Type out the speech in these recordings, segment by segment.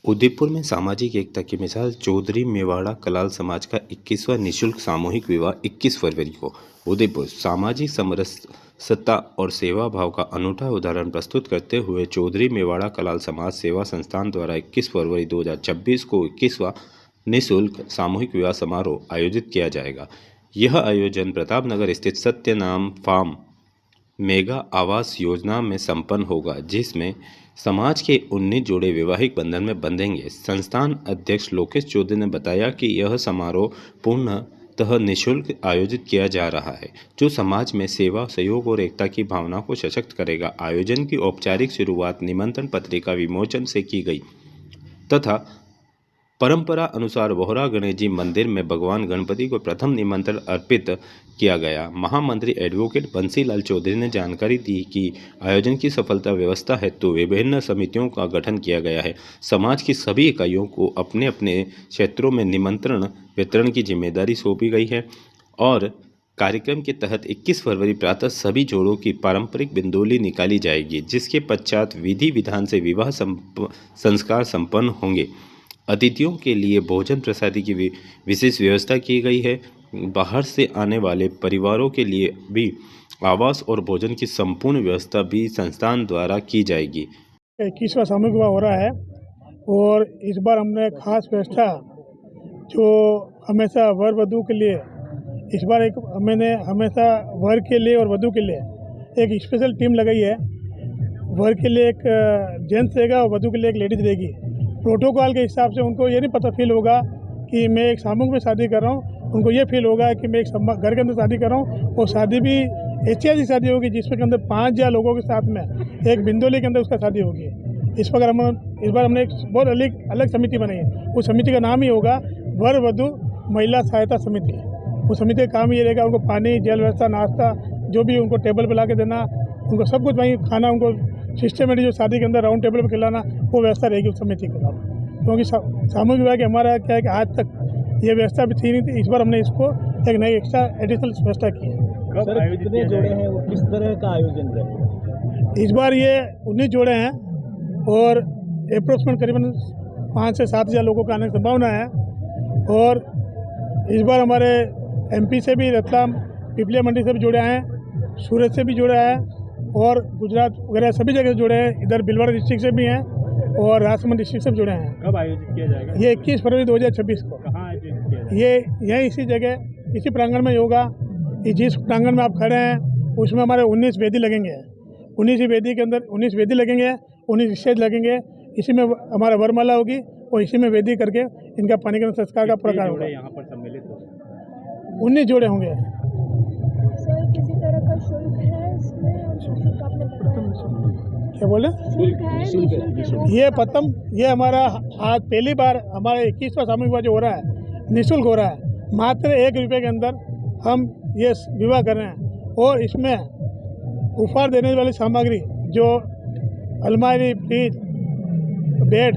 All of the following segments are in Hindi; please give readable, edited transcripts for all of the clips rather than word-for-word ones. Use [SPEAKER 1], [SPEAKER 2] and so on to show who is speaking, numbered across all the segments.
[SPEAKER 1] उदयपुर में सामाजिक एकता की मिसाल चौधरी मेवाड़ा कलाल समाज का 21वां निःशुल्क सामूहिक विवाह 21 फरवरी को। उदयपुर सामाजिक समरसता और सेवा भाव का अनूठा उदाहरण प्रस्तुत करते हुए चौधरी मेवाड़ा कलाल समाज सेवा संस्थान द्वारा 21 फरवरी 2026 को 21वां निःशुल्क सामूहिक विवाह समारोह आयोजित किया जाएगा। यह आयोजन प्रतापनगर स्थित सत्यनाम फार्म मेगा आवास योजना में संपन्न होगा, जिसमें समाज के 19 जोड़े वैवाहिक बंधन में बंधेंगे। संस्थान अध्यक्ष लोकेश चौधरी ने बताया कि यह समारोह पूर्णतः निःशुल्क आयोजित किया जा रहा है, जो समाज में सेवा, सहयोग और एकता की भावना को सशक्त करेगा। आयोजन की औपचारिक शुरुआत निमंत्रण पत्रिका विमोचन से की गई तथा परंपरा अनुसार बोहरा गणेश जी मंदिर में भगवान गणपति को प्रथम निमंत्रण अर्पित किया गया। महामंत्री एडवोकेट बंसीलाल चौधरी ने जानकारी दी कि आयोजन की सफलता व्यवस्था हेतु विभिन्न समितियों का गठन किया गया है। समाज की सभी इकाइयों को अपने अपने क्षेत्रों में निमंत्रण वितरण की जिम्मेदारी सौंपी गई है और कार्यक्रम के तहत 21 फरवरी प्रातः सभी जोड़ों की पारंपरिक बिंदोली निकाली जाएगी, जिसके पश्चात विधि विधान से विवाह संस्कार संपन्न होंगे। अतिथियों के लिए भोजन प्रसादी की विशेष व्यवस्था की गई है। बाहर से आने वाले परिवारों के लिए भी आवास और भोजन की संपूर्ण व्यवस्था भी संस्थान द्वारा की जाएगी।
[SPEAKER 2] 21वां सामूहिक विवाह हो रहा है और इस बार हमने खास व्यवस्था जो हमेशा वर वधू के लिए इस बार मैंने हमेशा वर के लिए और वधू के लिए एक स्पेशल टीम लगाई है। वर के लिए एक जेंट्स रहेगा और वधू के लिए एक लेडीज रहेगी। प्रोटोकॉल के हिसाब से उनको ये नहीं पता फील होगा कि मैं एक सामूहिक में शादी कर रहा हूँ, उनको ये फील होगा कि मैं एक घर के अंदर शादी कर रहा हूँ और शादी भी ऐसी शादी होगी जिसमें के अंदर 5 या लोगों के साथ में एक बिंदोली के अंदर उसका शादी होगी। इस बार हमने एक बहुत अलग समिति बनाई है। उस समिति का नाम ही होगा वर वधू महिला सहायता समिति। उस समिति का काम ये रहेगा उनको पानी, जल व्यवस्था, नाश्ता जो भी उनको टेबल पर ला के देना, उनको सब कुछ वहीं खाना, उनको सिस्टमेटिक जो शादी के अंदर राउंड टेबल पर खिलाना, वो व्यवस्था रहेगी उस समिति के साथ। क्योंकि सामूहिक विवाह के हमारा क्या है कि आज तक ये व्यवस्था भी थी नहीं थी। इस बार हमने इसको एक नई एक्स्ट्रा एडिशनल व्यवस्था की है।
[SPEAKER 3] सर, कितने जोड़े हैं, वो किस तरह का आयोजन है?
[SPEAKER 2] इस बार ये 19 जोड़े हैं और अप्रोक्सीमेट करीबन 5 से 7 हज़ार लोगों का आने की संभावना है। और इस बार हमारे MP से भी, रतलाम पिपलिया मंडी से भी जोड़े हैं, सूरत से भी जोड़े हैं और गुजरात वगैरह सभी जगह से जुड़े हैं। इधर भीलवाड़ा डिस्ट्रिक्ट से भी हैं और राजसमंद डिस्ट्रिक्ट से भी जुड़े हैं।
[SPEAKER 3] कब आयोजित किया जाएगा?
[SPEAKER 2] ये 21 फरवरी 2026 को।
[SPEAKER 3] कहाँ आयोजित किया जाएगा?
[SPEAKER 2] ये यहीं इसी जगह, इसी प्रांगण में होगा। जिस प्रांगण में आप खड़े हैं उसमें हमारे 19 वेदी लगेंगे। 19 वेदी के अंदर 19 वेदी लगेंगे, 19 स्टेज लगेंगे। इसी में हमारा वरमाला होगी और इसी में वेदी करके इनका पानी का संस्कार का प्रकार होगा।
[SPEAKER 3] यहाँ पर सम्मिलित हो
[SPEAKER 2] 19 जोड़े होंगे।
[SPEAKER 4] सर, किसी तरह का शुल्क है इसमें? शुल्क आपने बताया?
[SPEAKER 2] क्या बोले?
[SPEAKER 4] शुल्क है?
[SPEAKER 2] ये हमारा आज पहली बार हमारा 21वां सामूहिक विवाह जो हो रहा है निःशुल्क हो रहा है। मात्र 1 रुपये के अंदर हम ये विवाह कर रहे हैं और इसमें उपहार देने वाली सामग्री जो अलमारी, फ्रिज, बेड,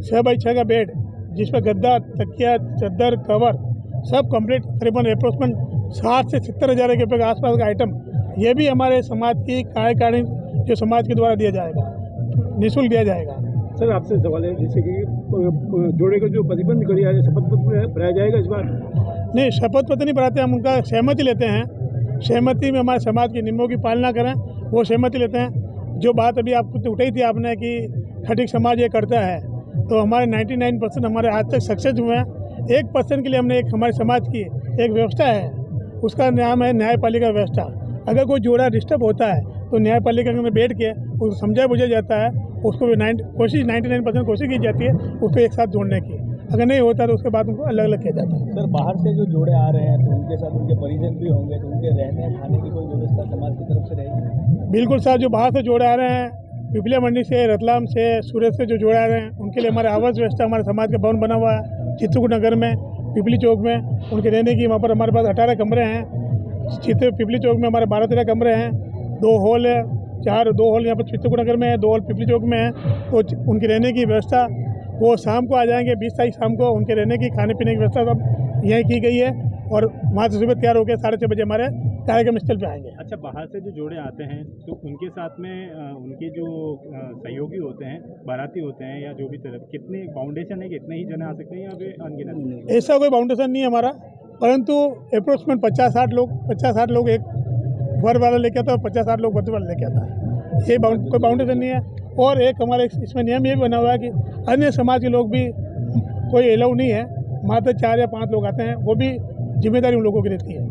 [SPEAKER 2] 6x6 का बेड, जिसमें गद्दा, तकिया, चादर, कवर सब कंप्लीट करीबन अप्रोक्सीमेट 60 से 70 हज़ार रुपये के आसपास का आइटम, ये भी हमारे समाज की कार्यकारिणी जो समाज के द्वारा दिया जाएगा, निःशुल्क दिया जाएगा।
[SPEAKER 3] सर, आपसे सवाल है, जैसे कि जोड़े का जो प्रतिबंध करिए शपथ पत्र भराया जाएगा इस बार?
[SPEAKER 2] नहीं, शपथ पत्र नहीं भराते, हम उनका सहमति लेते हैं। सहमति में हमारे समाज के नियमों की पालना करें, वो सहमति लेते हैं। जो बात अभी आपको उठाई थी आपने कि खटिक समाज ये करता है, तो हमारे 99% हमारे आज तक सक्सेस हुए हैं। 1% के लिए हमने एक हमारे समाज की एक व्यवस्था है, उसका नाम है न्यायपालिका व्यवस्था। अगर कोई जोड़ा डिस्टर्ब होता है तो न्यायपालिका में बैठ के उसको समझा बुझा जाता है, उसको 99% कोशिश की जाती है उसको एक साथ जोड़ने की। अगर नहीं होता तो उसके बाद उनको अलग अलग किया जाता है।
[SPEAKER 3] सर, बाहर से जो जोड़े आ रहे हैं तो उनके साथ उनके परिजन भी होंगे, तो उनके रहने खाने की कोई व्यवस्था समाज की तरफ से रहेगी?
[SPEAKER 2] बिल्कुल सर, जो बाहर से जोड़े आ रहे हैं, पिपलिया मंडी से, रतलाम से, सूरत से जो जोड़े आ रहे हैं, उनके लिए हमारे आवास व्यवस्था, हमारे समाज का भवन बना हुआ है चित्रकूट नगर में, पिपली चौक में। उनके रहने की वहाँ पर हमारे पास 18 कमरे हैं। पिपली चौक में हमारे 12-13 कमरे हैं, 2 हॉल है, 2 हॉल यहाँ पर चित्रकूट नगर में है, 2 हॉल पिपली चौक में है। तो उनकी रहने की व्यवस्था वो शाम को आ जाएंगे, 20 तारीख शाम को उनके रहने की, खाने पीने की व्यवस्था सब यहीं की गई है। और वहाँ से सुबह तैयार होकर 6:30 बजे हमारे कार्यक्रम स्थल पे आएंगे।
[SPEAKER 5] अच्छा, बाहर से जो जोड़े आते हैं तो उनके साथ में उनके जो सहयोगी होते हैं, बाराती होते हैं या जो भी तरफ, कितने फाउंडेशन है कि इतने ही जने आ सकते हैं या फिर अनगिनत?
[SPEAKER 2] ऐसा कोई बाउंडेशन नहीं है हमारा, परंतु अप्रोक्सीमेट 50-60 लोग एक वर वाला लेके आता है और 50-60 लोग वधू वाला लेके आता है। ये कोई बाउंडेशन नहीं है। और एक हमारे इसमें नियम ये भी बना हुआ है कि अन्य समाज के लोग भी कोई अलाउ नहीं है, मात्र 4 या 5 लोग आते हैं, वो भी जिम्मेदारी उन लोगों की रहती है।